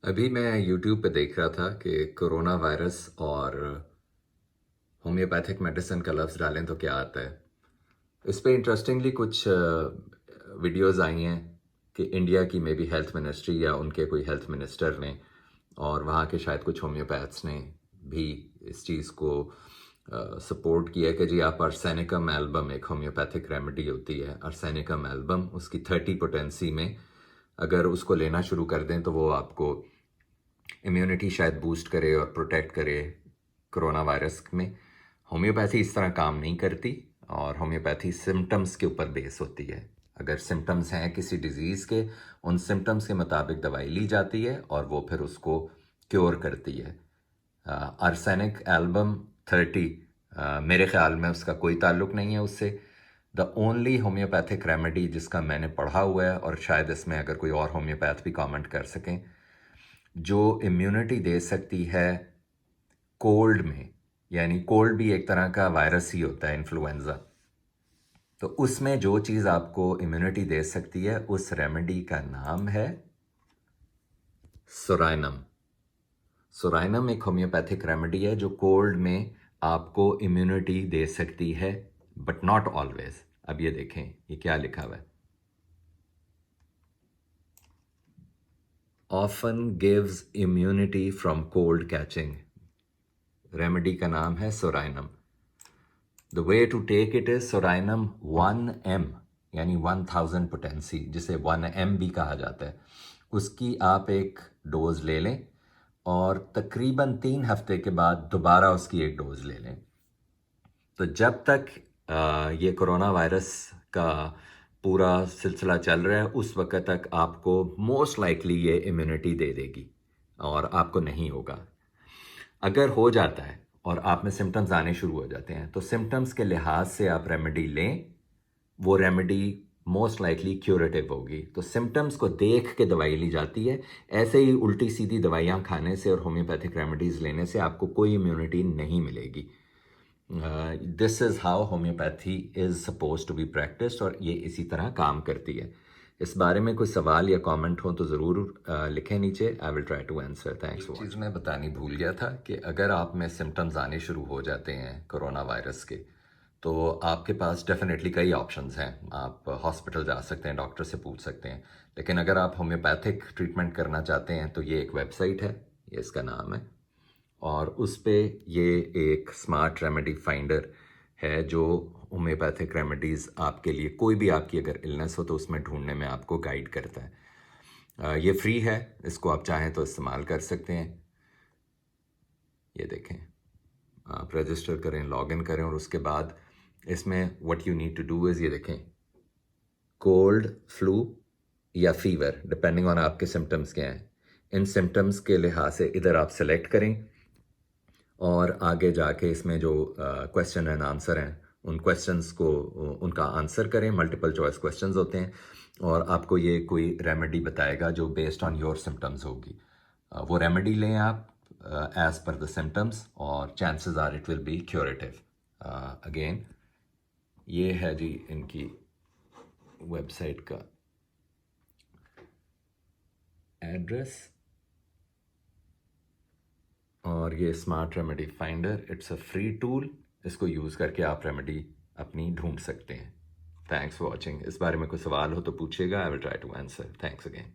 अभी मैं यूट्यूब पे देख रहा था कि कोरोना वायरस और होम्योपैथिक मेडिसिन का लफ्ज़ डालें तो क्या आता है। इस पे इंटरेस्टिंगली कुछ वीडियोस आई हैं कि इंडिया की मे बी हेल्थ मिनिस्ट्री या उनके कोई हेल्थ मिनिस्टर ने और वहाँ के शायद कुछ होम्योपैथ्स ने भी इस चीज़ को सपोर्ट किया कि जी आप आर्सेनिकम एल्बम, एक होम्योपैथिक रेमेडी होती है आर्सेनिकम एल्बम, उसकी 30 पोटेंसी में अगर उसको लेना शुरू कर दें तो वो आपको इम्यूनिटी शायद बूस्ट करे और प्रोटेक्ट करे कोरोना वायरस में। होम्योपैथी इस तरह काम नहीं करती और होम्योपैथी सिम्टम्स के ऊपर बेस होती है। अगर सिम्टम्स हैं किसी डिजीज़ के, उन सिम्टम्स के मुताबिक दवाई ली जाती है और वो फिर उसको क्योर करती है। आर्सेनिक एल्बम 30 मेरे ख्याल में उसका कोई ताल्लुक नहीं है उससे। द ओनली होम्योपैथिक रेमेडी जिसका मैंने पढ़ा हुआ है, और शायद इसमें अगर कोई और होम्योपैथ भी कमेंट कर सकें, जो इम्यूनिटी दे सकती है कोल्ड में, यानी कोल्ड भी एक तरह का वायरस ही होता है, इन्फ्लुएंजा, तो उसमें जो चीज़ आपको इम्यूनिटी दे सकती है उस रेमेडी का नाम है सोराइनम। सोराइनम एक होम्योपैथिक रेमेडी है जो कोल्ड में आपको इम्यूनिटी दे सकती है, बट नॉट ऑलवेज। अब ये देखें ये क्या लिखा हुआ है, often gives immunity from cold catching. Remedy का नाम है psorinum. The way to take it is psorinum 1 m, यानी 1000 पोटेंसी, जिसे 1 m भी कहा जाता है, उसकी आप एक डोज ले लें और तकरीबन 3 हफ्ते के बाद दोबारा उसकी एक डोज ले लें। तो जब तक ये कोरोना वायरस का पूरा सिलसिला चल रहा है उस वक्त तक आपको मोस्ट लाइकली ये इम्यूनिटी दे देगी और आपको नहीं होगा। अगर हो जाता है और आप में सिम्टम्स आने शुरू हो जाते हैं तो सिम्टम्स के लिहाज से आप रेमेडी लें, वो रेमेडी मोस्ट लाइकली क्यूरेटिव होगी। तो सिम्टम्स को देख के दवाई ली जाती है। ऐसे ही उल्टी सीधी दवाइयाँ खाने से और होम्योपैथिक रेमेडीज़ लेने से आपको कोई इम्यूनिटी नहीं मिलेगी। This is how homeopathy is suppose to be practised, और ये इसी तरह काम करती है। इस बारे में कोई सवाल या कमेंट हो तो ज़रूर लिखें नीचे। I will try to answer. Thanks for. चीज़ मैं बतानी भूल गया था कि अगर आप में सिम्टम्स आने शुरू हो जाते हैं कोरोना वायरस के, तो आपके पास डेफिनेटली कई ऑप्शंस हैं। आप हॉस्पिटल जा सकते हैं, डॉक्टर से पूछ सकते हैं, लेकिन अगर आप होम्योपैथिक ट्रीटमेंट करना चाहते हैं तो ये एक वेबसाइट है, ये इसका नाम है, और उस पे ये एक स्मार्ट रेमेडी फाइंडर है जो होम्योपैथिक रेमेडीज़ आपके लिए, कोई भी आपकी अगर इलनेस हो तो उसमें ढूंढने में आपको गाइड करता है। ये फ्री है, इसको आप चाहें तो इस्तेमाल कर सकते हैं। ये देखें, आप रजिस्टर करें, लॉगिन करें, और उसके बाद इसमें what you need to do is, ये देखें, कोल्ड, फ्लू या फीवर, डिपेंडिंग ऑन आपके सिम्टम्स क्या हैं। इन सिम्टम्स के लिहाज से इधर आप सेलेक्ट करें और आगे जाके इसमें जो क्वेश्चन एंड आंसर हैं उन क्वेश्चंस को, उनका आंसर करें। मल्टीपल चॉइस क्वेश्चंस होते हैं और आपको ये कोई रेमेडी बताएगा जो बेस्ड ऑन योर सिम्टम्स होगी। वो रेमेडी लें आप एज पर द सिम्टम्स, और chances are it will be curative. Again ये है जी इनकी वेबसाइट का एड्रेस, और ये smart remedy finder, it's a free tool. इसको यूज़ करके आप रेमेडी अपनी ढूंढ सकते हैं। Thanks for watching. इस बारे में कोई सवाल हो तो पूछिएगा, I will try to answer. Thanks again.